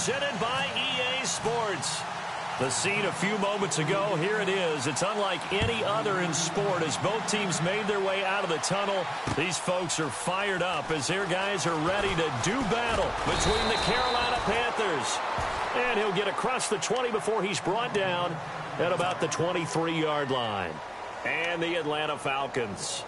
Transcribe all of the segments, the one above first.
presented by EA Sports. The scene a few moments ago, here it is. It's unlike any other in sport as both teams made their way out of the tunnel. These folks are fired up as their guys are ready to do battle between the Carolina Panthers. And he'll get across the 20 before he's brought down at about the 23-yard line. And the Atlanta Falcons.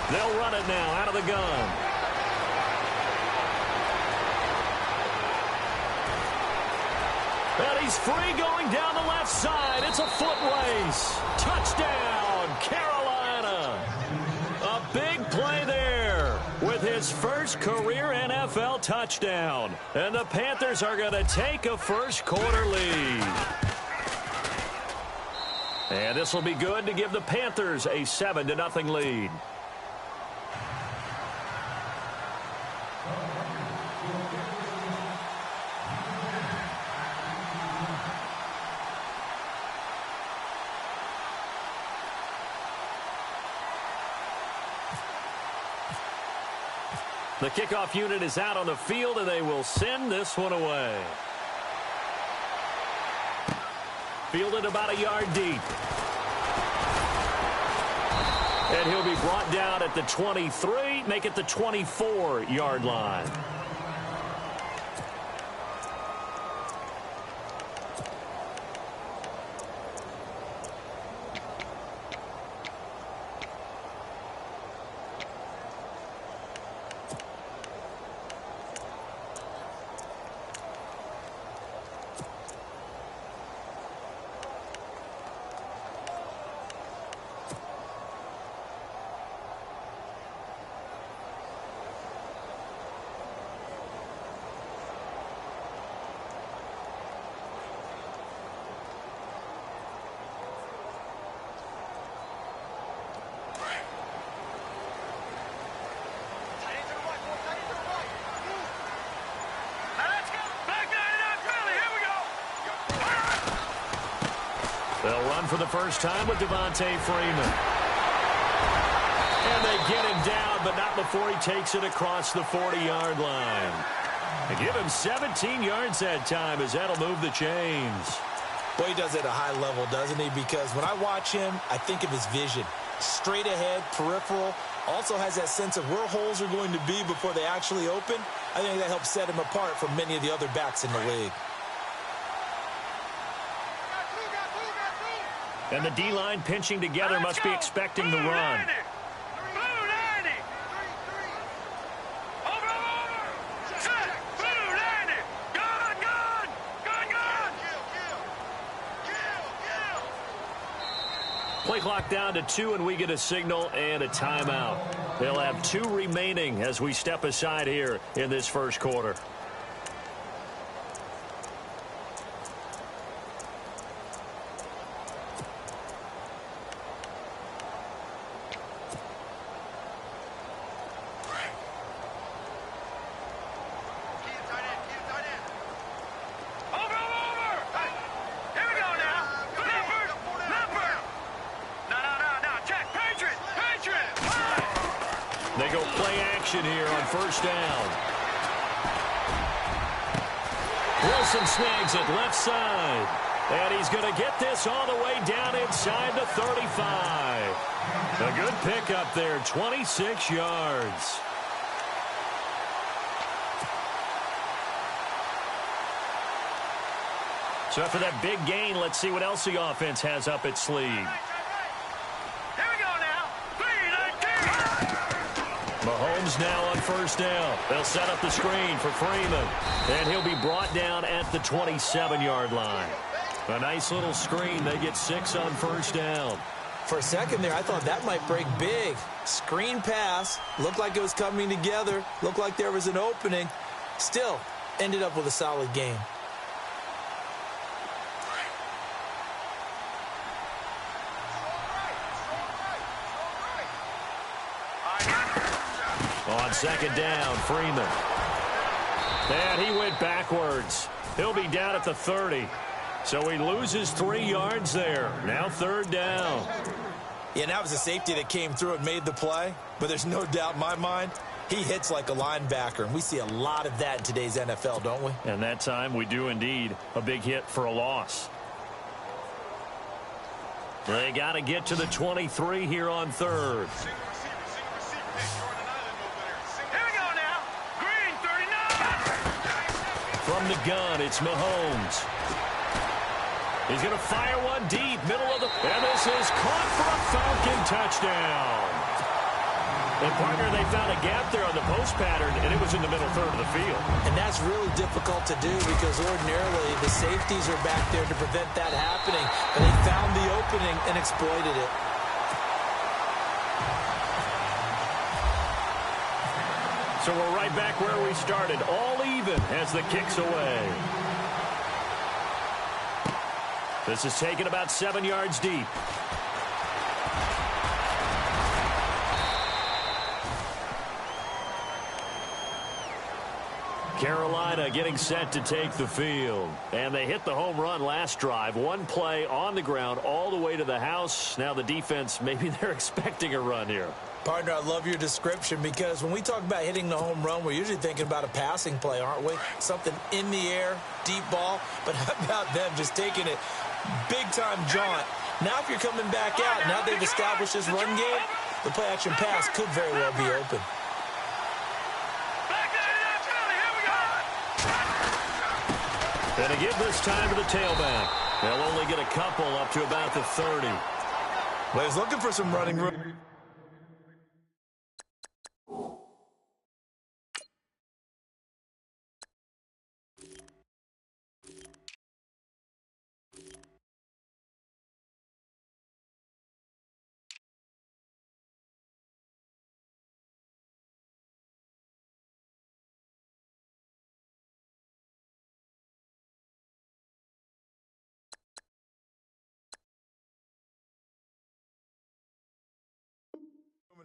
They'll run it now out of the gun. And he's free going down the left side. It's a foot race. Touchdown, Carolina. A big play there with his first career NFL touchdown. And the Panthers are going to take a first quarter lead. And this will be good to give the Panthers a 7-0 lead. The kickoff unit is out on the field, and they will send this one away. Fielded about a yard deep. And he'll be brought down at the 23, make it the 24-yard line. They'll run for the first time with Devontae Freeman. And they get him down, but not before he takes it across the 40-yard line. They give him 17 yards that time as that'll move the chains. Well, he does it at a high level, doesn't he? Because when I watch him, I think of his vision. Straight ahead, peripheral. Also has that sense of where holes are going to be before they actually open. I think that helps set him apart from many of the other backs in the league. And the D-line pinching together must be expecting the run. Play clock down to 2, and we get a signal and a timeout. They'll have 2 remaining as we step aside here in this first quarter. They go play action here on first down. Wilson snags it left side. And he's going to get this all the way down inside the 35. A good pickup there, 26 yards. So after that big gain, let's see what else the offense has up its sleeve. Mahomes now on first down. They'll set up the screen for Freeman. And he'll be brought down at the 27-yard line. A nice little screen. They get 6 on first down. For a second there, I thought that might break big. Screen pass. Looked like it was coming together. Looked like there was an opening. Still, ended up with a solid game. On second down, Freeman. And he went backwards. He'll be down at the 30. So he loses 3 yards there. Now third down. Yeah, and that was a safety that came through and made the play. But there's no doubt in my mind, he hits like a linebacker. And we see a lot of that in today's NFL, don't we? And that time we do indeed. A big hit for a loss. They got to get to the 23 here on third. From the gun, it's Mahomes. He's going to fire one deep, middle of the... And this is caught for a Falcon touchdown. And, partner, they found a gap there on the post pattern, and it was in the middle third of the field. And that's really difficult to do because ordinarily the safeties are back there to prevent that happening. But they found the opening and exploited it. So we're right back where we started, all even as the kick's away. This is taken about 7 yards deep. Carolina getting set to take the field. And they hit the home run last drive. One play on the ground all the way to the house. Now the defense, maybe they're expecting a run here. Partner, I love your description because when we talk about hitting the home run, we're usually thinking about a passing play, aren't we? Something in the air, deep ball. But how about them just taking it big-time jaunt? Now if you're coming back out, now they've established this run game, the play-action pass could very well be open. And to give this time to the tailback. They'll only get a couple up to about the 30. Well, he's looking for some running room.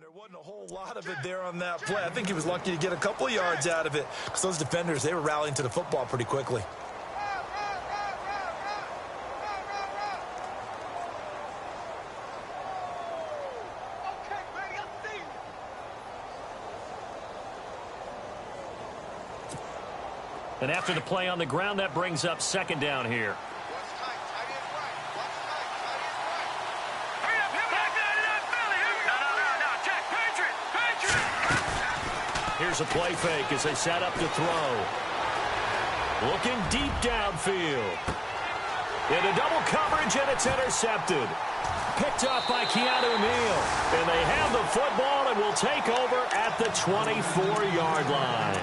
There wasn't a whole lot of it there on that play. I think he was lucky to get a couple of yards out of it because those defenders, they were rallying to the football pretty quickly. And after the play on the ground, that brings up second down here. Here's a play fake as they set up to throw. Looking deep downfield. Into double coverage, and it's intercepted. Picked off by Keanu Neal. And they have the football and will take over at the 24-yard line.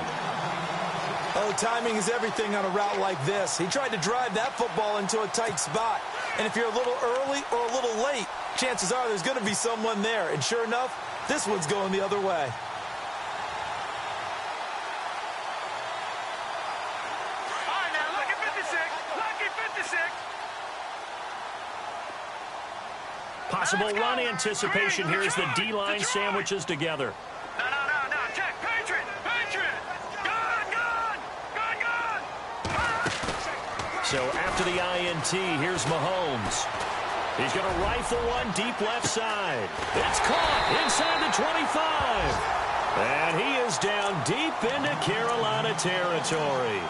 Oh, timing is everything on a route like this. He tried to drive that football into a tight spot. And if you're a little early or a little late, chances are there's going to be someone there. And sure enough, this one's going the other way. Possible run anticipation here as the D-line sandwiches together. No. Check. Patriot. Gun. So after the INT, here's Mahomes. He's going to rifle one deep left side. It's caught inside the 25. And he is down deep into Carolina territory.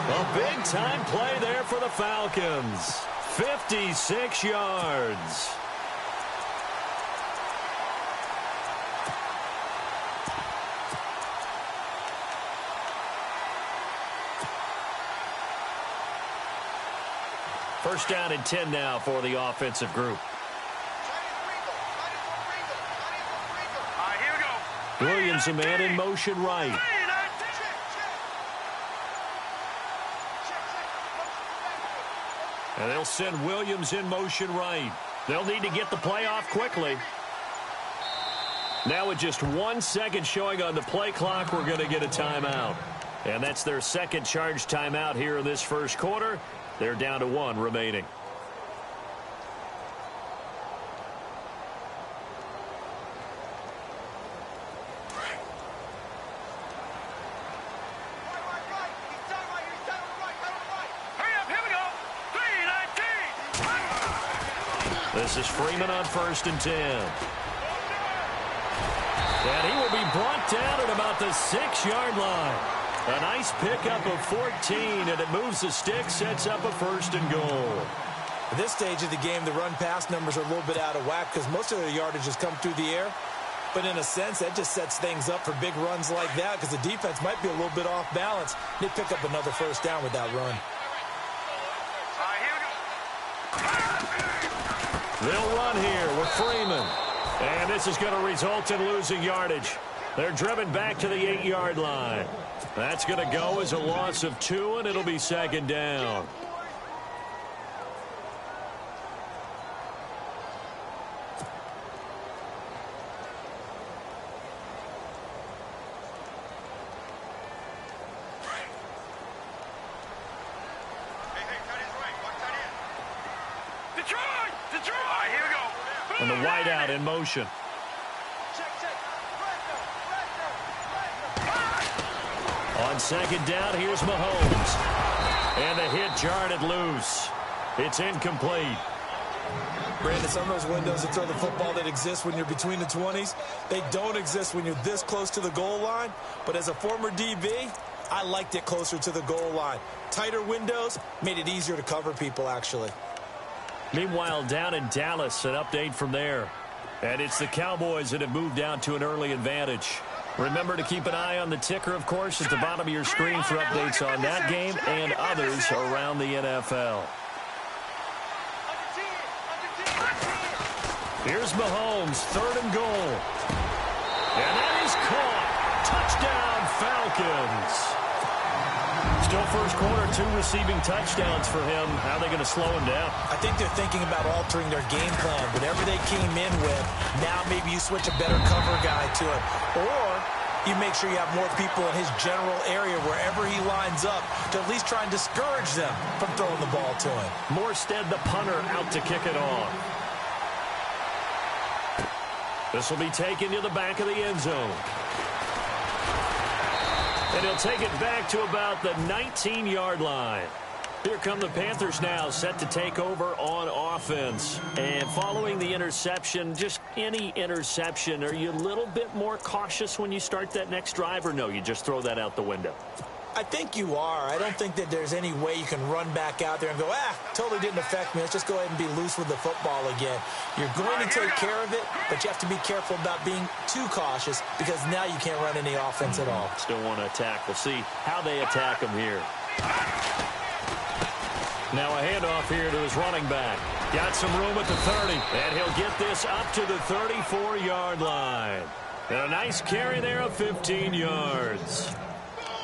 A big-time play there for the Falcons. 56 yards. First down and 10 now for the offensive group. All right, here we go. Williams, a man in motion right. And they'll send Williams in motion right. They'll need to get the play off quickly. Now with just 1 second showing on the play clock, we're going to get a timeout. And that's their second charge timeout here in this first quarter. They're down to 1 remaining. This is Freeman on 1st and 10. And he will be brought down at about the 6-yard line. A nice pickup of 14, and it moves the stick, sets up a 1st and goal. At this stage of the game, the run-pass numbers are a little bit out of whack because most of their yardage has come through the air. But in a sense, that just sets things up for big runs like that because the defense might be a little bit off balance. They pick up another 1st down with that run. They'll run here with Freeman. And this is going to result in losing yardage. They're driven back to the 8-yard line. That's going to go as a loss of 2, and it'll be 2nd down. And the wideout in motion. On 2nd down, here's Mahomes. And the hit jarred it loose. It's incomplete. Brandon, some of those windows to throw the football that exist when you're between the 20s, they don't exist when you're this close to the goal line. But as a former DB, I liked it closer to the goal line. Tighter windows made it easier to cover people, actually. Meanwhile, down in Dallas, an update from there. And it's the Cowboys that have moved down to an early advantage. Remember to keep an eye on the ticker, of course, at the bottom of your screen for updates on that game and others around the NFL. Here's Mahomes, 3rd and goal. And that is caught. Touchdown, Falcons. Still first quarter, 2 receiving touchdowns for him. How are they going to slow him down? I think they're thinking about altering their game plan. Whatever they came in with, now maybe you switch a better cover guy to it. Or you make sure you have more people in his general area wherever he lines up to at least try and discourage them from throwing the ball to him. Morstead, the punter, out to kick it off. This will be taken to the back of the end zone. And he'll take it back to about the 19-yard line. Here come the Panthers now, set to take over on offense. And following the interception, just any interception, are you a little bit more cautious when you start that next drive, or no, you just throw that out the window? I think you are. I don't think that there's any way you can run back out there and go, totally didn't affect me. Let's just go ahead and be loose with the football again. You're going to take care of it, but you have to be careful about being too cautious because now you can't run any offense at all. Still want to attack. We'll see how they attack him here. Now a handoff here to his running back. Got some room at the 30, and he'll get this up to the 34-yard line. And a nice carry there of 15 yards.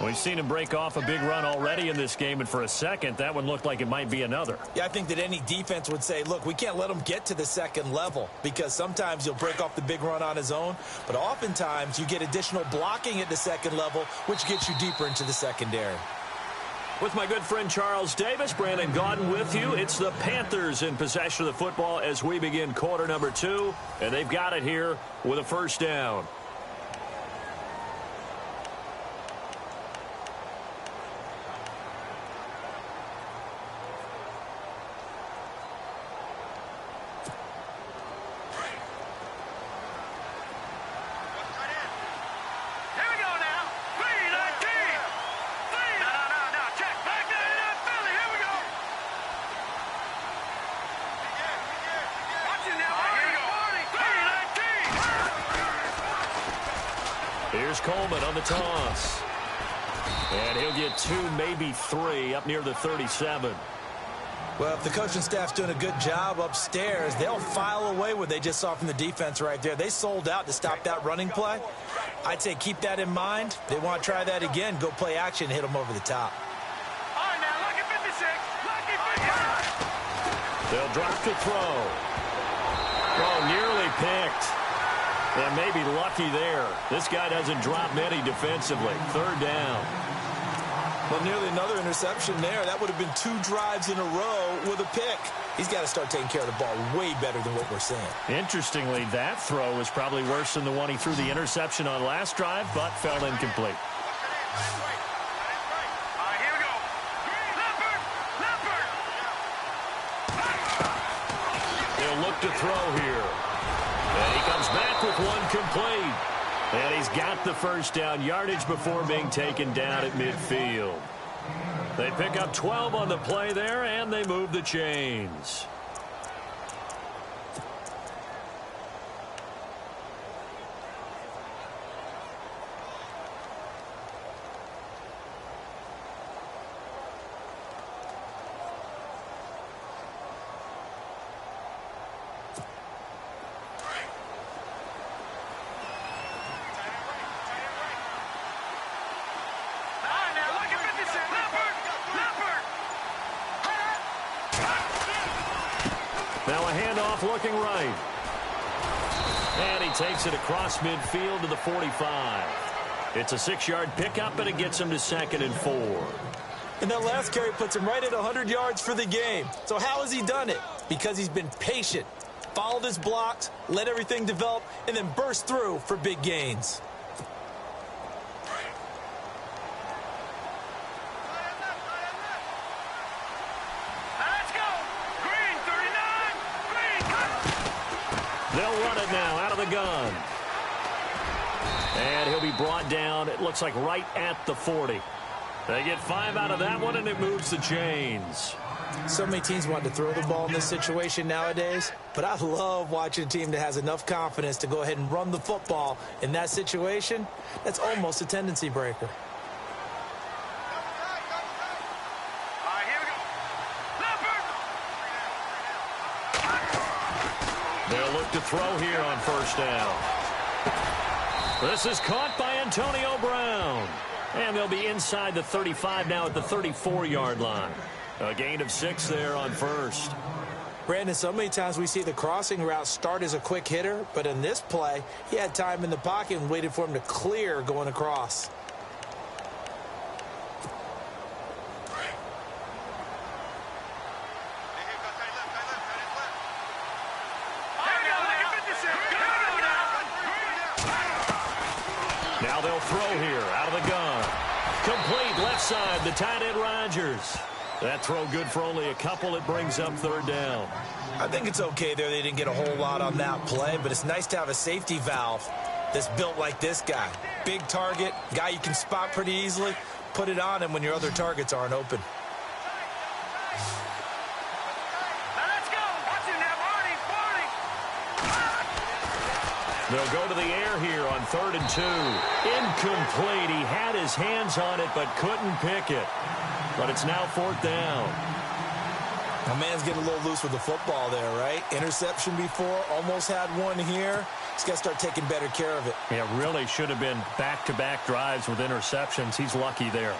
We've seen him break off a big run already in this game, and for a second, that one looked like it might be another. Yeah, I think that any defense would say, look, we can't let him get to the second level because sometimes he'll break off the big run on his own, but oftentimes you get additional blocking at the second level, which gets you deeper into the secondary. With my good friend Charles Davis, Brandon Gaudin with you. It's the Panthers in possession of the football as we begin quarter number 2, and they've got it here with a 1st down. Here's Coleman on the toss. And he'll get 2, maybe 3 up near the 37. Well, if the coaching staff's doing a good job upstairs, they'll file away what they just saw from the defense right there. They sold out to stop that running play. I'd say keep that in mind. They want to try that again. Go play action, hit them over the top. All right, now, lucky 56. Lucky 56. They'll drop to throw. Oh, nearly picked. And maybe lucky there. This guy doesn't drop many defensively. 3rd down. Well, nearly another interception there. That would have been 2 drives in a row with a pick. He's got to start taking care of the ball way better than what we're seeing. Interestingly, that throw was probably worse than the one he threw the interception on last drive, but fell incomplete. To to throw here. And he comes back with one complete. And he's got the first down yardage before being taken down at midfield. They pick up 12 on the play there, and they move the chains. Now a handoff looking right. And he takes it across midfield to the 45. It's a 6-yard pickup, and it gets him to 2nd and 4. And that last carry puts him right at 100 yards for the game. So how has he done it? Because he's been patient, followed his blocks, let everything develop, and then burst through for big gains. They'll run it now out of the gun. And he'll be brought down, it looks like right at the 40. They get 5 out of that one, and it moves the chains. So many teams want to throw the ball in this situation nowadays, but I love watching a team that has enough confidence to go ahead and run the football in that situation. That's almost a tendency breaker. They'll look to throw here on first down. This is caught by Antonio Brown. And they'll be inside the 35 now at the 34-yard line. A gain of 6 there on first. Brandon, so many times we see the crossing route start as a quick hitter, but in this play, he had time in the pocket and waited for him to clear going across. Now they'll throw here out of the gun. Complete left side, the tight end Rodgers. That throw good for only a couple. It brings up 3rd down. I think it's okay there. They didn't get a whole lot on that play, but it's nice to have a safety valve that's built like this guy. Big target, guy you can spot pretty easily. Put it on him when your other targets aren't open. They'll go to the air here on 3rd and 2. Incomplete. He had his hands on it but couldn't pick it. But it's now 4th down. My man's getting a little loose with the football there, right? Interception before, almost had one here. He's got to start taking better care of it. Yeah, really should have been back-to-back drives with interceptions. He's lucky there.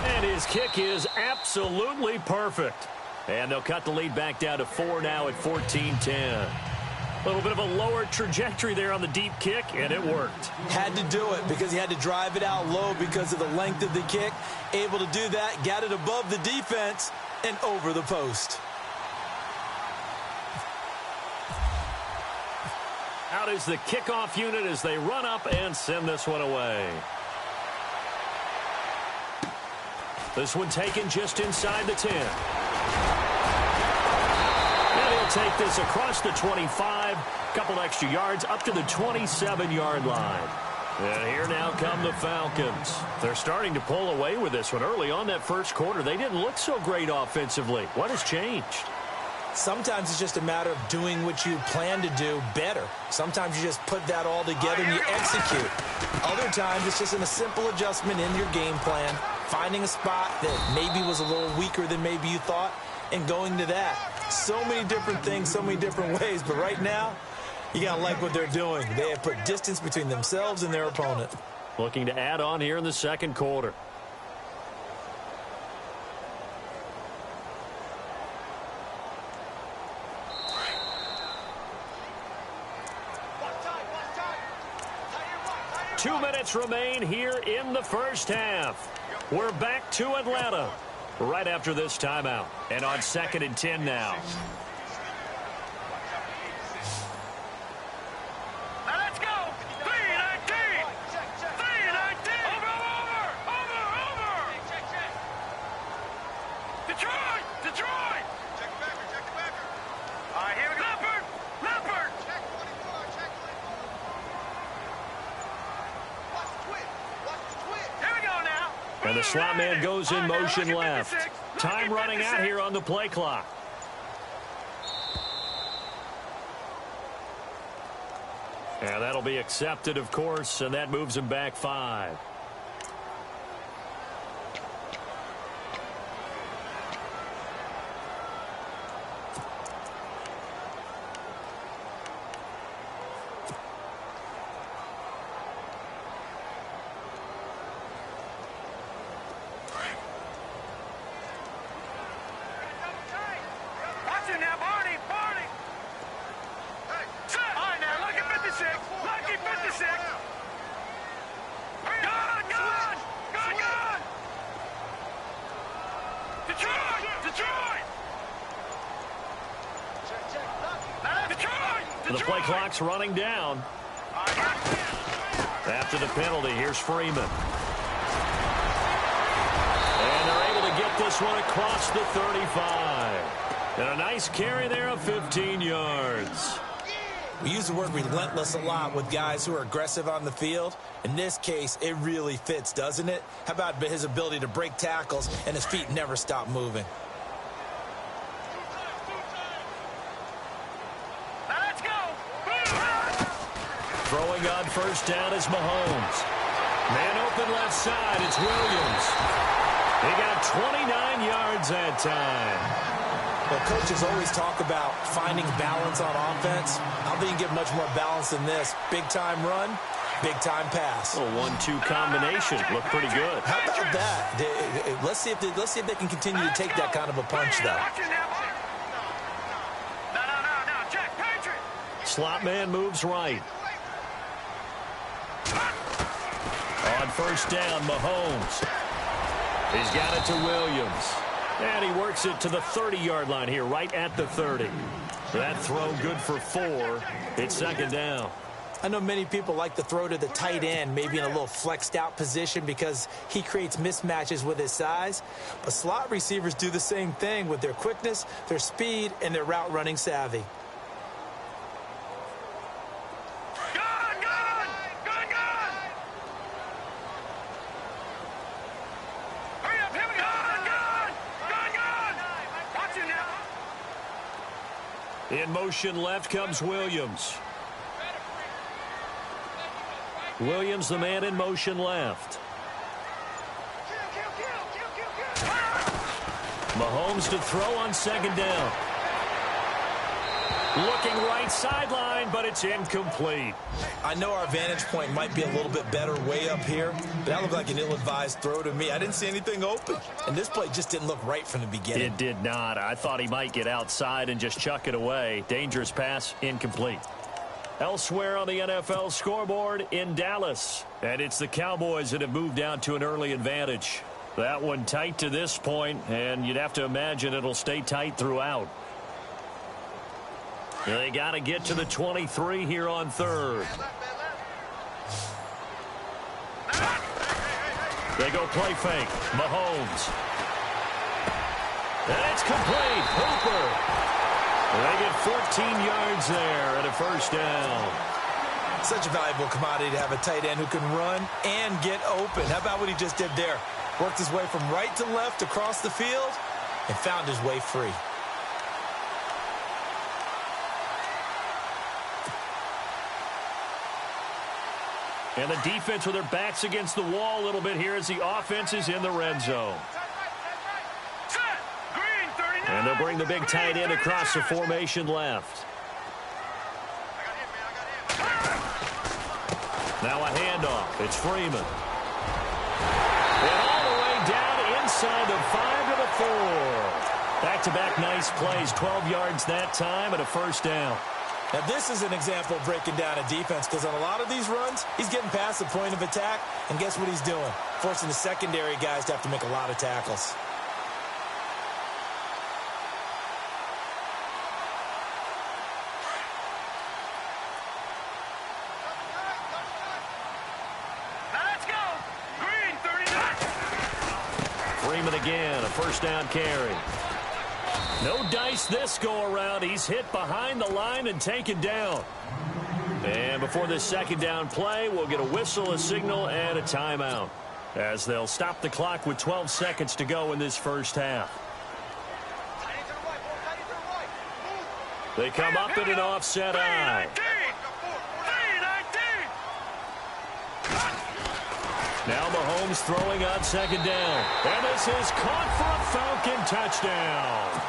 And his kick is absolutely perfect. And they'll cut the lead back down to 4 now at 14-10. A little bit of a lower trajectory there on the deep kick, and it worked. Had to do it because he had to drive it out low because of the length of the kick. Able to do that, got it above the defense and over the post. Out is the kickoff unit as they run up and send this one away. This one taken just inside the 10. And he'll take this across the 25. Couple extra yards up to the 27-yard line. And here now come the Falcons. They're starting to pull away with this one. Early on that first quarter, they didn't look so great offensively. What has changed? Sometimes it's just a matter of doing what you plan to do better. Sometimes you just put that all together and you execute. Other times it's just a simple adjustment in your game plan, finding a spot that maybe was a little weaker than maybe you thought, and going to that. So many different things, so many different ways, but right now, you got to like what they're doing. They have put distance between themselves and their opponent. Looking to add on here in the second quarter. Two minutes remain here in the first half. We're back to Atlanta right after this timeout. And on 2nd and 10 now. Let's go! 3-19! 3-19! Over! Detroit! Detroit! Check the backer, check the backer. All right, here we go. Leopard! Leopard! Check 24, check 24. Watch the twin. Watch the twin. Here we go now. And the slot man goes in motion left. Time running out here on the play clock. And that'll be accepted, of course, and that moves him back 5. The play clock's running down. After the penalty, here's Freeman. And they're able to get this one across the 35. And a nice carry there of 15 yards. We use the word relentless a lot with guys who are aggressive on the field. In this case, it really fits, doesn't it? How about his ability to break tackles and his feet never stop moving? Throwing on first down is Mahomes. Man open left side, it's Williams. He got 29 yards that time. Well, coaches always talk about finding balance on offense. I don't think you get much more balance than this. Big-time run, big-time pass. A 1-2 combination. Looked pretty good. How about that? Let's see if they can continue to take that kind of a punch, though. Slot man moves right. On first down, Mahomes. He's got it to Williams. And he works it to the 30-yard line here, right at the 30. That throw good for 4. It's second down. I know many people like to throw to the tight end, maybe in a little flexed out position because he creates mismatches with his size. But slot receivers do the same thing with their quickness, their speed, and their route running savvy. In motion left comes Williams. Williams, the man in motion left. Mahomes to throw on second down. Looking right sideline, but it's incomplete. I know our vantage point might be a little bit better way up here, but that looked like an ill-advised throw to me. I didn't see anything open, and this play just didn't look right from the beginning. It did not. I thought he might get outside and just chuck it away. Dangerous pass, incomplete. Elsewhere on the NFL scoreboard in Dallas, and it's the Cowboys that have moved down to an early advantage. That one tight to this point, and you'd have to imagine it'll stay tight throughout. They got to get to the 23 here on third. They go play fake. Mahomes. And it's complete. Hooper. They get 14 yards there and a first down. Such a valuable commodity to have a tight end who can run and get open. How about what he just did there? Worked his way from right to left across the field and found his way free. And the defense with their backs against the wall a little bit here as the offense is in the red zone. And they'll bring the big tight end across the formation left. Now a handoff. It's Freeman. And all the way down inside the 5 to the 4. Back-to-back nice plays. 12 yards that time and a first down. Now, this is an example of breaking down a defense because on a lot of these runs, he's getting past the point of attack, and guess what he's doing? Forcing the secondary guys to have to make a lot of tackles. it again, a first down carry. No dice this go-around. He's hit behind the line and taken down. And before this second down play, we'll get a whistle, a signal, and a timeout, as they'll stop the clock with 12 seconds to go in this first half. They come up in an offset eye. Now Mahomes throwing on second down. And this is caught for a Falcon touchdown.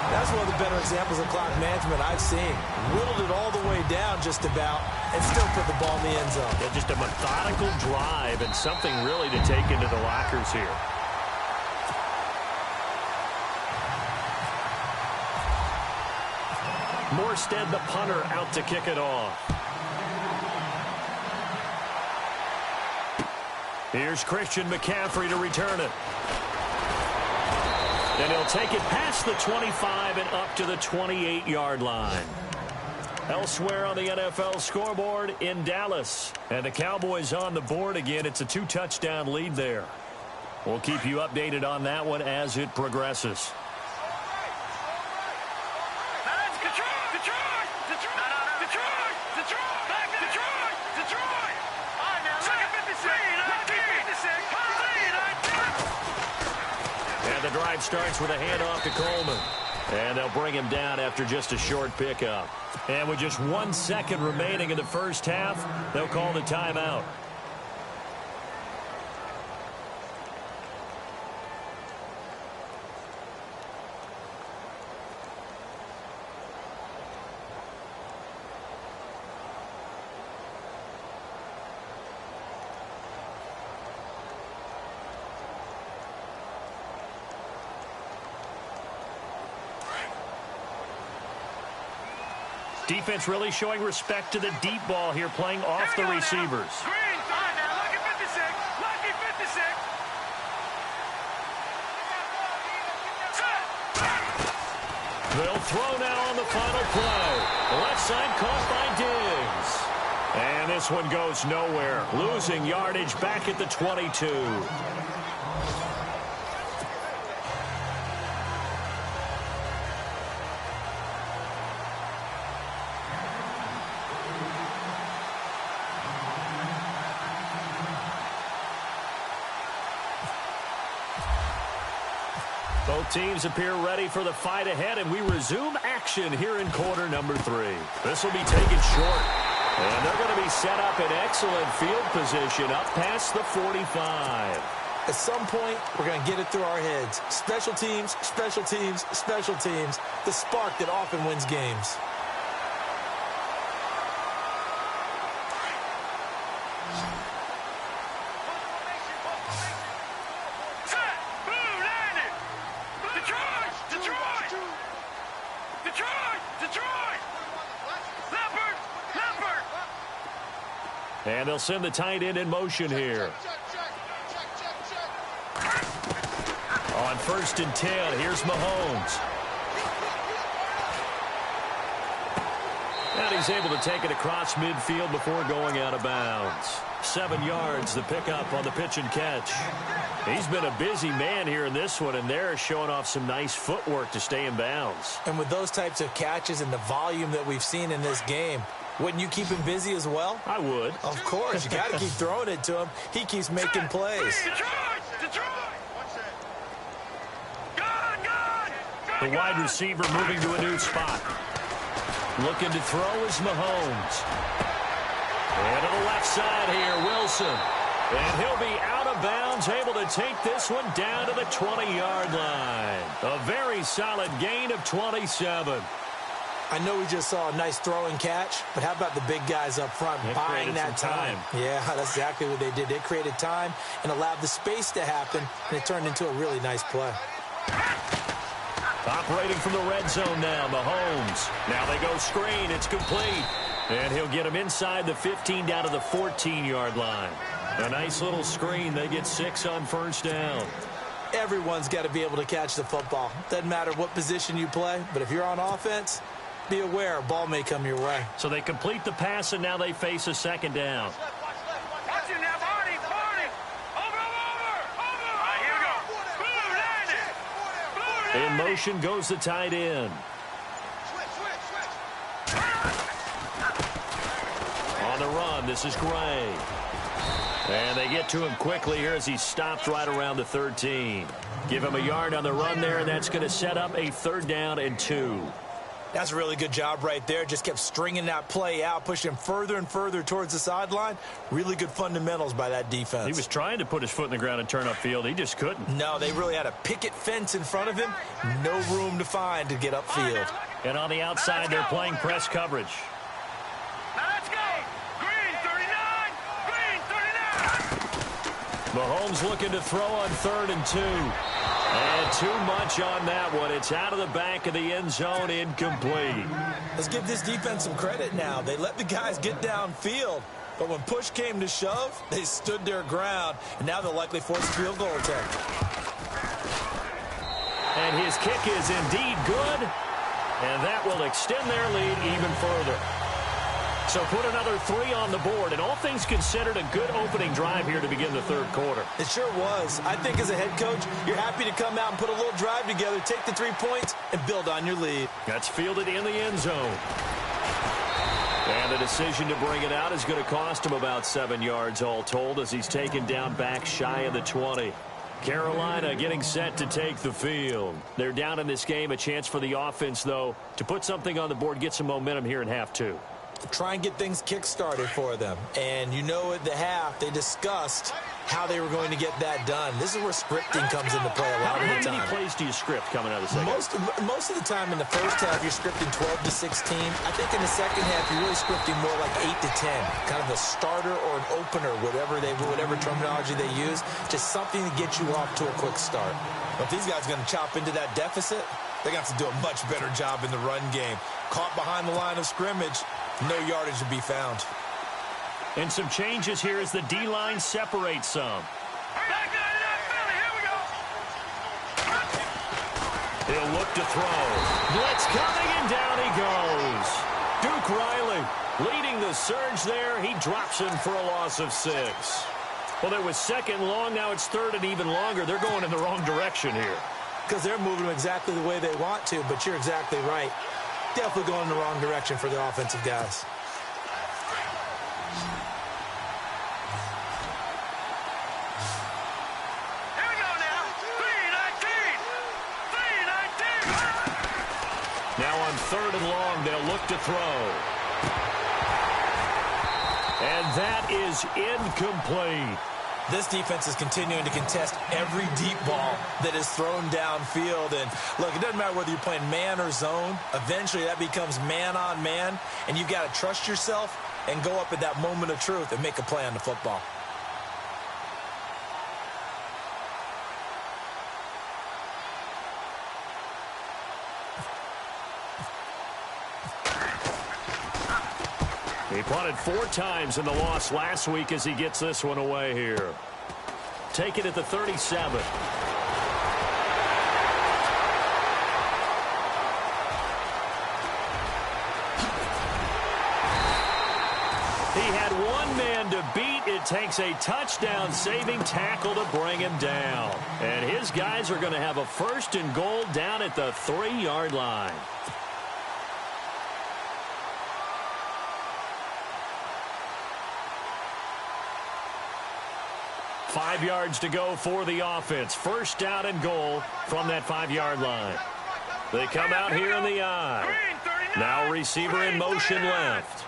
That's one of the better examples of clock management I've seen. Whittled it all the way down just about and still put the ball in the end zone. Yeah, just a methodical drive and something really to take into the lockers here. Morstead, the punter, out to kick it off. Here's Christian McCaffrey to return it. And he'll take it past the 25 and up to the 28-yard line. Elsewhere on the NFL scoreboard in Dallas. And the Cowboys on the board again. It's a 2-touchdown lead there. We'll keep you updated on that one as it progresses. Drive starts with a handoff to Coleman. And they'll bring him down after just a short pickup. And with just 1 second remaining in the first half, they'll call the timeout. Defense really showing respect to the deep ball here, playing off the receivers. They'll throw now on the final play. Left side caught by Diggs. And this one goes nowhere. Losing yardage back at the 22. Both teams appear ready for the fight ahead, and we resume action here in quarter number 3. This will be taken short, and they're going to be set up in excellent field position up past the 45. At some point, we're going to get it through our heads. Special teams, special teams, special teams. The spark that often wins games. And they'll send the tight end in motion here. On 1st and 10, here's Mahomes. And he's able to take it across midfield before going out of bounds. 7 yards, the pickup on the pitch and catch. He's been a busy man here in this one, and they're showing off some nice footwork to stay in bounds. And with those types of catches and the volume that we've seen in this game, wouldn't you keep him busy as well? I would. Of course. You got to keep throwing it to him. He keeps making plays. The wide receiver moving to a new spot. Looking to throw is Mahomes. And to the left side here, Wilson. And he'll be out of bounds, able to take this one down to the 20-yard line. A very solid gain of 27. I know we just saw a nice throw and catch, but how about the big guys up front buying that time? Yeah, that's exactly what they did. They created time and allowed the space to happen, and it turned into a really nice play. Operating from the red zone now, Mahomes. Now they go screen. It's complete. And he'll get him inside the 15 down to the 14-yard line. A nice little screen. They get 6 on 1st down. Everyone's got to be able to catch the football. Doesn't matter what position you play, but if you're on offense, be aware a ball may come your way. So they complete the pass, and now they face a 2nd down. Watch it now, Barney. Over. All right, here we go. In motion goes the tight end. On the run, this is Gray. And they get to him quickly here as he stopped right around the 13. Give him a yard on the run there, and that's going to set up a 3rd down and 2. That's a really good job right there. Just kept stringing that play out, pushing him further and further towards the sideline. Really good fundamentals by that defense. He was trying to put his foot in the ground and turn upfield. He just couldn't. No, they really had a picket fence in front of him. No room to find to get upfield. And on the outside, they're playing press coverage. Now let's go. Green 39. Green 39. Mahomes looking to throw on 3rd and 2. And too much on that one. It's out of the back of the end zone, incomplete. Let's give this defense some credit now. They let the guys get downfield, but when push came to shove, they stood their ground, and now they'll likely force a field goal attempt. And his kick is indeed good, and that will extend their lead even further. So put another 3 on the board, and all things considered, a good opening drive here to begin the 3rd quarter. It sure was. I think as a head coach, you're happy to come out and put a little drive together, take the 3 points, and build on your lead. That's fielded in the end zone. And the decision to bring it out is going to cost him about 7 yards all told as he's taken down back shy of the 20. Carolina getting set to take the field. They're down in this game. A chance for the offense, though, to put something on the board, get some momentum here in half 2. Try and get things kick-started for them. And you know at the half, they discussed how they were going to get that done. This is where scripting comes into play a lot of the time. How many plays do you script coming out of the second? Most of the time in the first half, you're scripting 12 to 16. I think in the second half, you're really scripting more like 8 to 10. Kind of a starter or an opener, whatever terminology they use. Just something to get you off to a quick start. But if these guys are going to chop into that deficit, they're going to have to do a much better job in the run game. Caught behind the line of scrimmage, no yardage to be found. And some changes here as the D-line separates some. He'll look to throw. Blitz coming, and down he goes. Duke Riley leading the surge there. He drops him for a loss of 6. Well, it was 2nd long. Now it's 3rd and even longer. They're going in the wrong direction here. Because they're moving them exactly the way they want to, but you're exactly right. Definitely going in the wrong direction for the offensive guys. Here we go now. 3-19. Now on 3rd and long, they'll look to throw. And that is incomplete. This defense is continuing to contest every deep ball that is thrown downfield. And, look, it doesn't matter whether you're playing man or zone. Eventually, that becomes man on man. And you've got to trust yourself and go up at that moment of truth and make a play on the football. He punted 4 times in the loss last week as he gets this one away here. Take it at the 37. He had one man to beat. It takes a touchdown-saving tackle to bring him down. And his guys are going to have a 1st and goal down at the 3-yard line. Five yards to go for the offense. 1st down and goal from that 5-yard line. They come out here in the eye. Now receiver in motion left.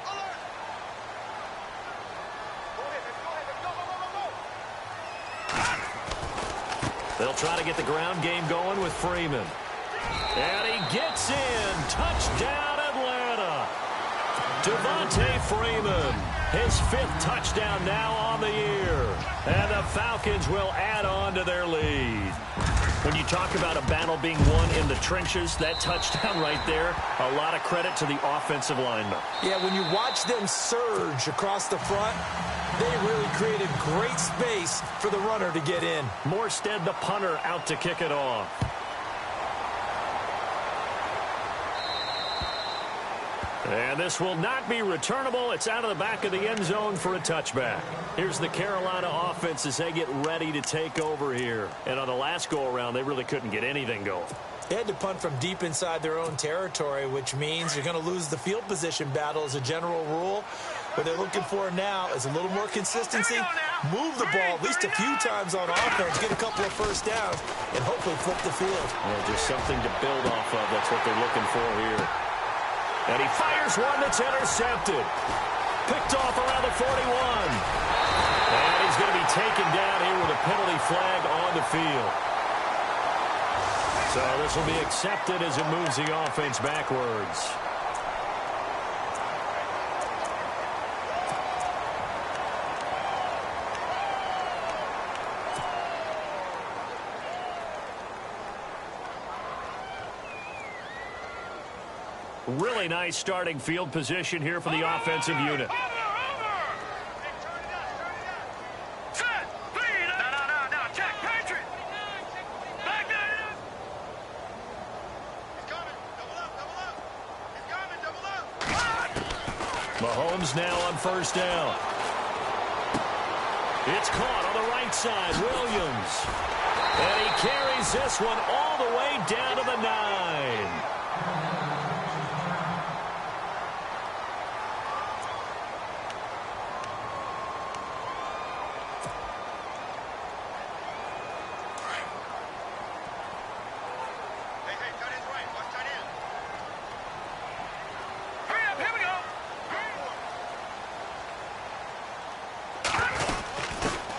They'll try to get the ground game going with Freeman. And he gets in. Touchdown, Atlanta. Devontae Freeman. His 5th touchdown now on the year. And the Falcons will add on to their lead. When you talk about a battle being won in the trenches, that touchdown right there, a lot of credit to the offensive linemen. Yeah, when you watch them surge across the front, they really created great space for the runner to get in. Morstead, the punter, out to kick it off. And this will not be returnable. It's out of the back of the end zone for a touchback. Here's the Carolina offense as they get ready to take over here. And on the last go-around, they really couldn't get anything going. They had to punt from deep inside their own territory, which means you're going to lose the field position battle as a general rule. What they're looking for now is a little more consistency, move the ball at least a few times on offense, get a couple of first downs, and hopefully flip the field. Yeah, just something to build off of. That's what they're looking for here. And he fires one that's intercepted. Picked off around the 41. And he's going to be taken down here with a penalty flag on the field. So this will be accepted as it moves the offense backwards. Really nice starting field position here for the offensive unit. Mahomes now on first down. It's caught on the right side. Williams. And he carries this one all the way down to the 9.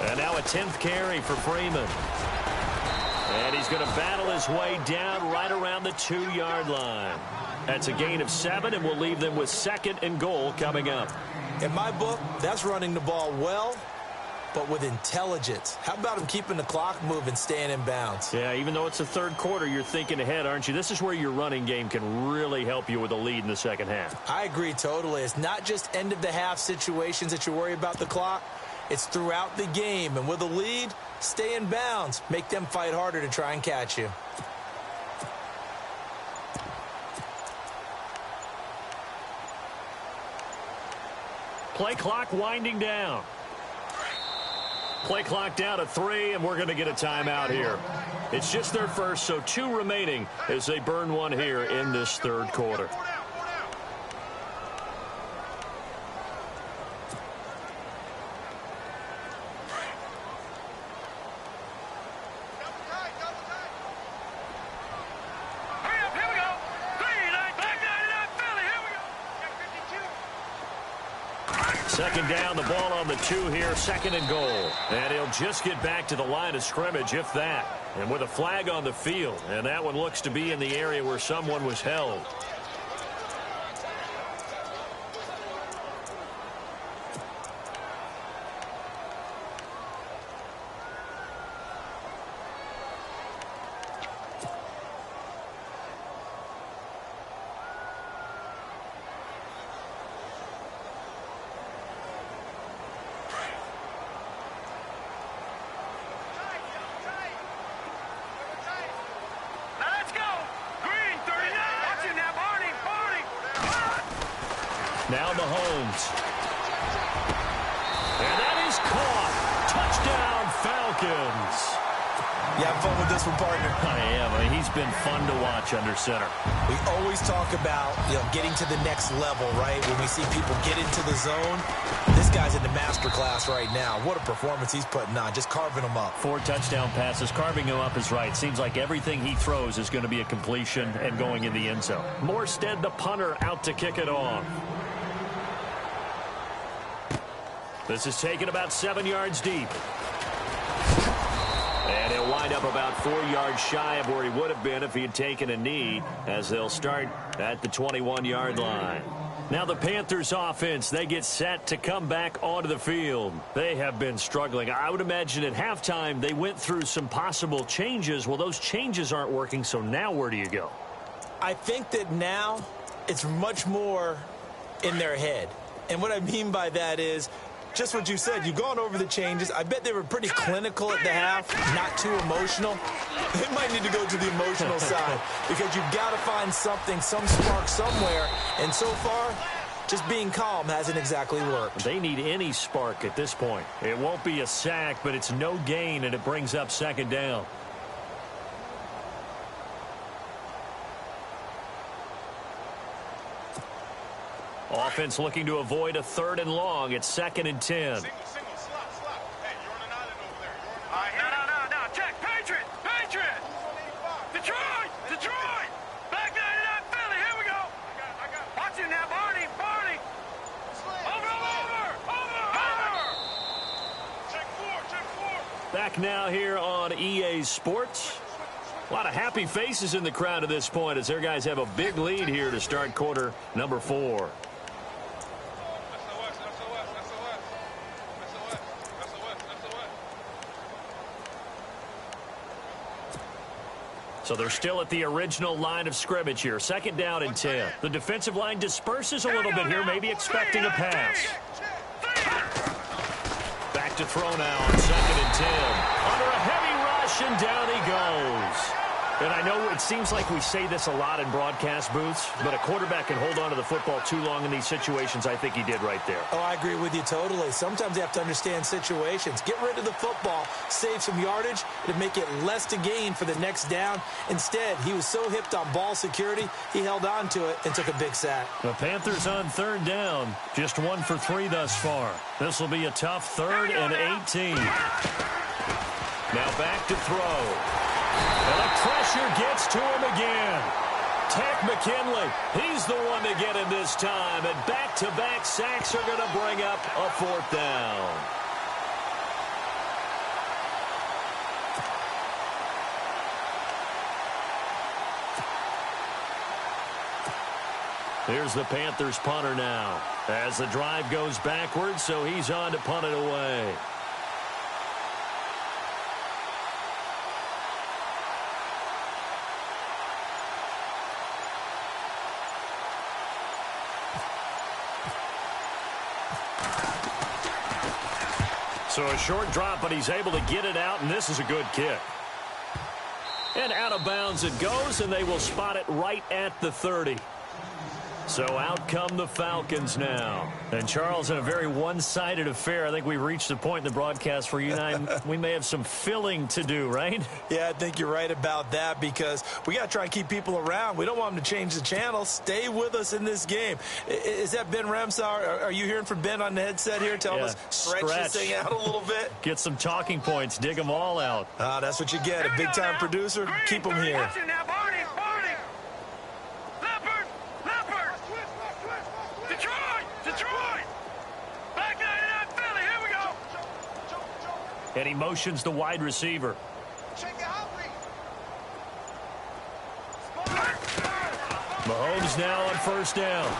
And now a 10th carry for Freeman. And he's going to battle his way down right around the 2-yard line. That's a gain of 7, and we'll leave them with 2nd and goal coming up. In my book, that's running the ball well, but with intelligence. How about him keeping the clock moving, staying in bounds? Yeah, even though it's the third quarter, you're thinking ahead, aren't you? This is where your running game can really help you with a lead in the second half. I agree totally. It's not just end-of-the-half situations that you worry about the clock. It's throughout the game. And with a lead, stay in bounds. Make them fight harder to try and catch you. Play clock winding down. Play clock down to 3, and we're going to get a timeout here. It's just their first, so 2 remaining as they burn one here in this third quarter. Second down, the ball on the 2 here, 2nd and goal. And he'll just get back to the line of scrimmage, if that. And with a flag on the field, and that one looks to be in the area where someone was held. Now Mahomes. And that is caught. Touchdown, Falcons. You having fun with this one, partner? I am. I mean, he's been fun to watch under center. We always talk about, getting to the next level, right? When we see people get into the zone, this guy's in the master class right now. What a performance he's putting on, just carving them up. 4 touchdown passes. Carving him up is right. Seems like everything he throws is going to be a completion and going in the end zone. Morstead, the punter, out to kick it off. This is taken about 7 yards deep. And he'll wind up about 4 yards shy of where he would have been if he had taken a knee, as they'll start at the 21-yard line. Now the Panthers offense, they get set to come back onto the field. They have been struggling. I would imagine at halftime they went through some possible changes. Well, those changes aren't working, so now where do you go? I think that now it's much more in their head. And what I mean by that is, just what you said, you've gone over the changes. I bet they were pretty clinical at the half, not too emotional. They might need to go to the emotional side because you've got to find something, some spark somewhere. And so far, just being calm hasn't exactly worked. They need any spark at this point. It won't be a sack, but it's no gain, and it brings up 2nd down. Offense looking to avoid a 3rd and long. It's 2nd and 10. Single, slot. Hey, you're on an island over there. No. Check. Patriot. Detroit. Back 99, Philly. Here we go. I got it. Watch it now, Barney. Over. Check 4. Back now here on EA Sports. A lot of happy faces in the crowd at this point as their guys have a big lead here to start quarter number 4. So they're still at the original line of scrimmage here. 2nd down and 10. The defensive line disperses a little bit here, maybe expecting a pass. Back to throw now on 2nd and 10. Under a heavy rush, and down he goes. And I know it seems like we say this a lot in broadcast booths, but a quarterback can hold on to the football too long in these situations. I think he did right there. Oh, I agree with you totally. Sometimes you have to understand situations. Get rid of the football, save some yardage, to make it less to gain for the next down. Instead, he was so hipped on ball security, he held on to it and took a big sack. The Panthers on 3rd down, just 1 for 3 thus far. This will be a tough 3rd and 18. Now back to throw. And the pressure gets to him again. Tack McKinley, he's the one to get him this time. And back-to-back sacks are going to bring up a 4th down. Here's the Panthers punter now. As the drive goes backwards, so he's on to punt it away. So a short drop, but he's able to get it out, and this is a good kick. And out of bounds it goes, and they will spot it right at the 30. So out come the Falcons now. And, Charles, in a very one-sided affair, I think we've reached the point in the broadcast where you and I, we may have some filling to do, right? Yeah, I think you're right about that because we got to try and keep people around. We don't want them to change the channel. Stay with us in this game. Is that Ben Ramsar? Are you hearing from Ben on the headset here telling us stretch this thing out a little bit? Get some talking points. Dig them all out. That's what you get. A big-time producer. Keep them here. And he motions the wide receiver. Mahomes now on 1st down.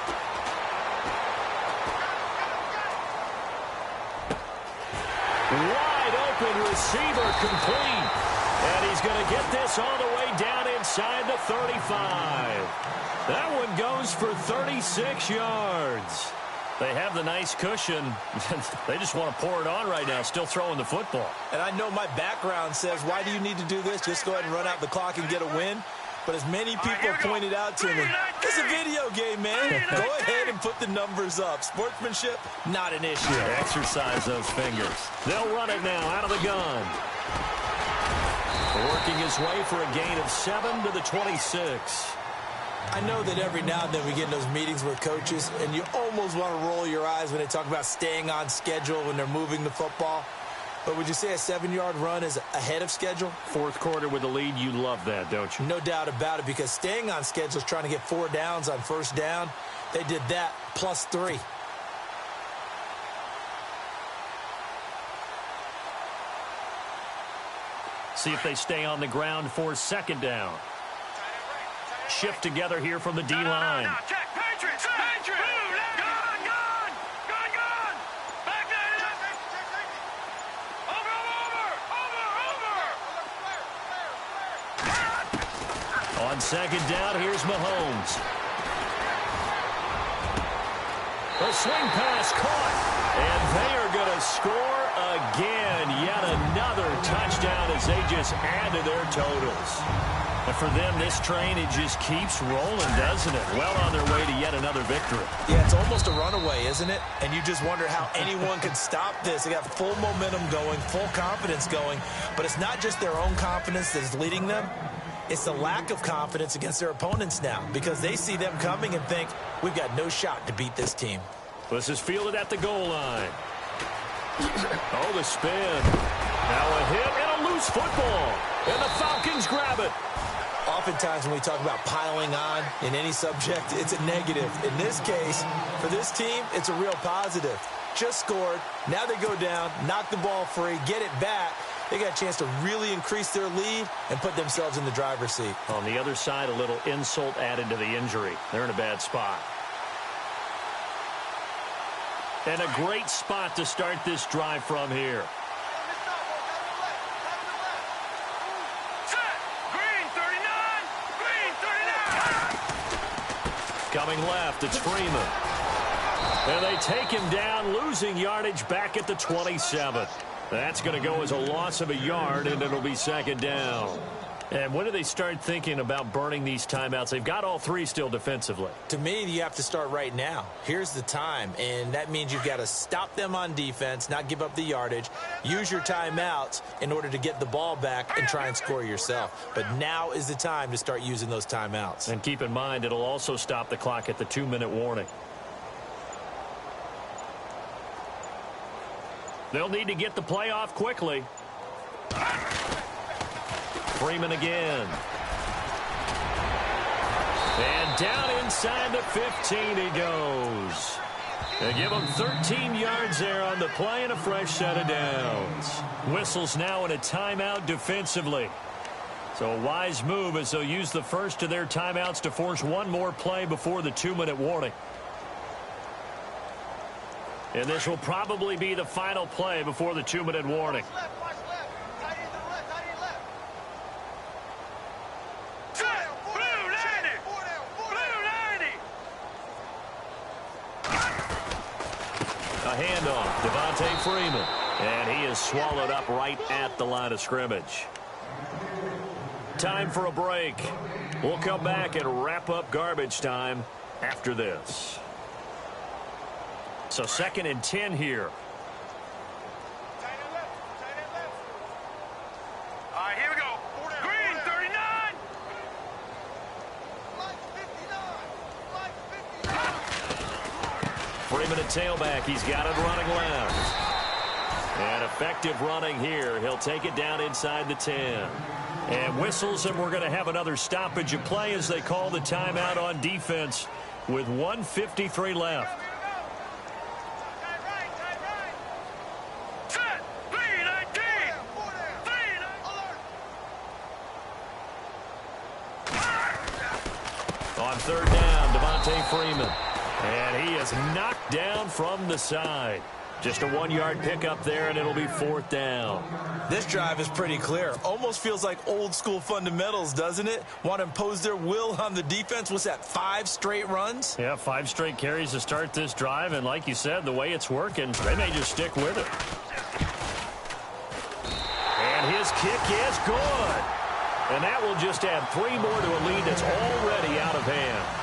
Wide open receiver complete. And he's going to get this all the way down inside the 35. That one goes for 36 yards. They have the nice cushion. They just want to pour it on right now, still throwing the football. And I know my background says, why do you need to do this? Just go ahead and run out the clock and get a win. But as many people pointed out to me, it's a video game, man. Go ahead and put the numbers up. Sportsmanship, not an issue. Exercise those fingers. They'll run it now out of the gun. Working his way for a gain of 7 to the 26. I know that every now and then we get in those meetings with coaches, and you almost want to roll your eyes when they talk about staying on schedule when they're moving the football. But would you say a 7-yard run is ahead of schedule? 4th quarter with the lead, you love that, don't you? No doubt about it, because staying on schedule is trying to get 4 downs on 1st down. They did that plus 3. See if they stay on the ground for 2nd down. Shift together here from the D-line. Check, Patriots! Patriots! Gone! Back there! Over! On 2nd down, here's Mahomes. The swing pass caught, and they are going to score again. Yet another touchdown as they just add to their totals. And for them, this train, it just keeps rolling, doesn't it? Well on their way to yet another victory. Yeah, it's almost a runaway, isn't it? And you just wonder how anyone could stop this. They got full momentum going, full confidence going. But it's not just their own confidence that's leading them. It's the lack of confidence against their opponents now because they see them coming and think, we've got no shot to beat this team. This is fielded at the goal line. Oh, the spin. Now a hit and a loose football. And the Falcons grab it. Oftentimes when we talk about piling on in any subject, it's a negative. In this case, for this team, it's a real positive. Just scored. Now they go down, knock the ball free, get it back. They got a chance to really increase their lead and put themselves in the driver's seat. On the other side, a little insult added to the injury. They're in a bad spot. And a great spot to start this drive from here. Coming left, it's Freeman. And they take him down, losing yardage back at the 27. That's going to go as a loss of a yard, and it'll be second down. And when do they start thinking about burning these timeouts? They've got all three still defensively. To me, you have to start right now. Here's the time, and that means you've got to stop them on defense, not give up the yardage, use your timeouts in order to get the ball back and try and score yourself. But now is the time to start using those timeouts. And keep in mind, it'll also stop the clock at the 2-minute warning. They'll need to get the play off quickly. Freeman again. And down inside the 15 he goes. They give him 13 yards there on the play and a fresh set of downs. Whistles now in a timeout defensively. So a wise move as they'll use the first of their timeouts to force one more play before the 2-minute warning. And this will probably be the final play before the 2-minute warning. A handoff, Devontae Freeman. And he is swallowed up right at the line of scrimmage. Time for a break. We'll come back and wrap up garbage time after this. So 2nd and 10 here. All right, here we go. Green, 39. Freeman at tailback. He's got it running left. And effective running here. He'll take it down inside the 10. And whistles, and we're going to have another stoppage of play as they call the timeout on defense with 1:53 left. On 3rd down, Devontae Freeman. And he is knocked down from the side. Just a 1-yard pickup there, and it'll be 4th down. This drive is pretty clear. Almost feels like old school fundamentals, doesn't it? Want to impose their will on the defense. What's that, 5 straight runs? Yeah, 5 straight carries to start this drive. And like you said, the way it's working, they may just stick with it. And his kick is good. And that will just add 3 more to a lead that's already out of hand.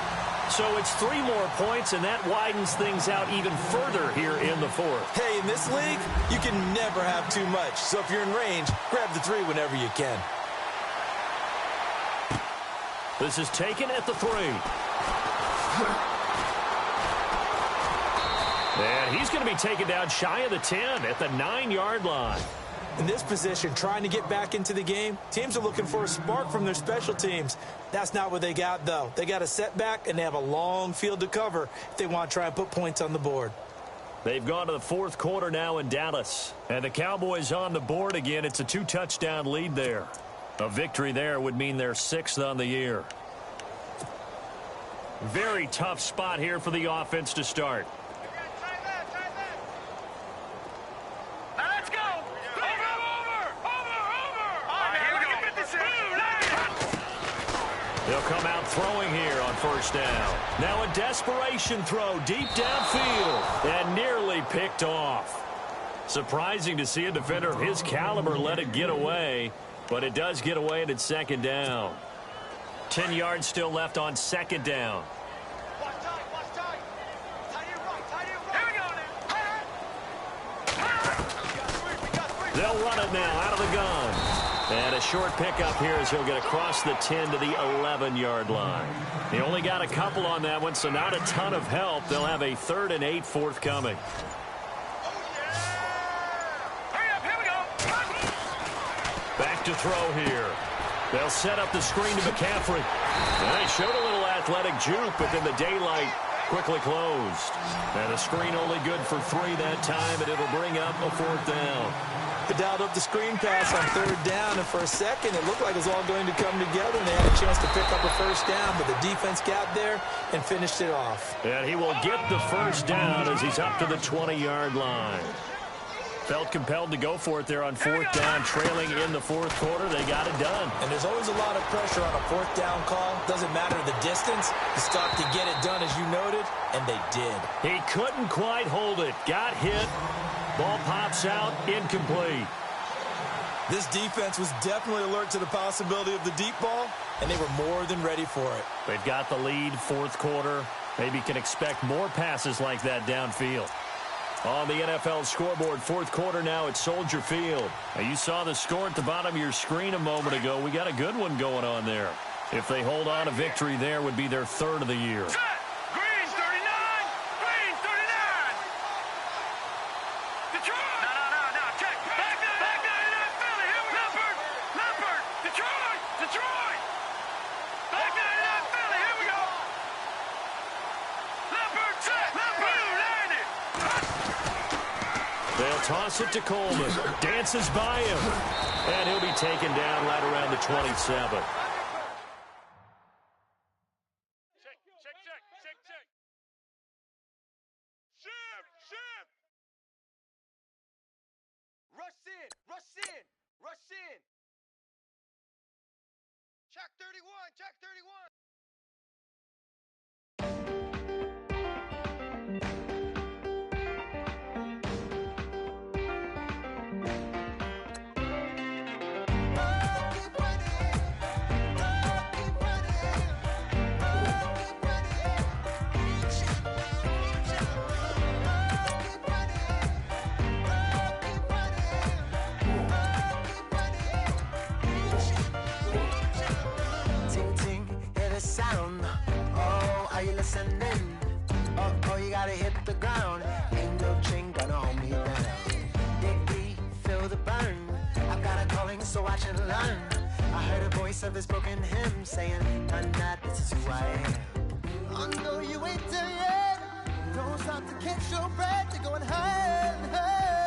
So it's 3 more points, and that widens things out even further here in the 4th. Hey, in this league, you can never have too much. So if you're in range, grab the 3 whenever you can. This is taken at the 3. And he's going to be taken down shy of the 10 at the 9-yard line. In this position, trying to get back into the game, teams are looking for a spark from their special teams. That's not what they got, though. They got a setback, and they have a long field to cover if they want to try and put points on the board. They've gone to the 4th quarter now in Dallas. And the Cowboys on the board again. It's a 2-touchdown lead there. A victory there would mean they're 6th on the year. Very tough spot here for the offense to start. They'll come out throwing here on 1st down. Now a desperation throw deep downfield and nearly picked off. Surprising to see a defender of his caliber let it get away, but it does get away and it's 2nd down. 10 yards still left on 2nd down. They'll run it now out of the gun. And a short pickup here as he'll get across the 10 to the 11-yard line. He only got a couple on that one, so not a ton of help. They'll have a 3rd and 8 forthcoming. Back to throw here. They'll set up the screen to McCaffrey. And they showed a little athletic juke, but then the daylight quickly closed. And the screen only good for 3 that time, and it'll bring up a 4th down. They dialed up the screen pass on 3rd down, and for a second it looked like it was all going to come together, and they had a chance to pick up a 1st down, but the defense got there and finished it off. And he will get the 1st down as he's up to the 20-yard line. Felt compelled to go for it there on 4th down, trailing in the 4th quarter. They got it done. And there's always a lot of pressure on a 4th down call. Doesn't matter the distance. You stop to get it done, as you noted, and they did. He couldn't quite hold it. Got hit. Ball pops out, incomplete. This defense was definitely alert to the possibility of the deep ball, and they were more than ready for it. They've got the lead, 4th quarter. Maybe can expect more passes like that downfield. On the NFL scoreboard, 4th quarter now at Soldier Field. Now, you saw the score at the bottom of your screen a moment ago. We got a good one going on there. If they hold on to victory there, would be their 3rd of the year. Green 39! Green 39! Detroit! No. Check. Back 99 Philly. Here we go. Leopard. Detroit. Back 99 Philly. Here we go. Leopard. Check. Leopard. They'll toss it to Coleman. Dances by him. And he'll be taken down right around the 27. Check. Ship. Rush in. Check 31. Listening. Oh, you gotta hit the ground. Ain't no chain gonna hold me down. Dig deep, feel the burn. I've got a calling, so I should learn. I heard a voice of this broken hymn saying, "I'm not, this is who I am." I know you ain't there yet. Don't stop to catch your breath. You're going higher and higher.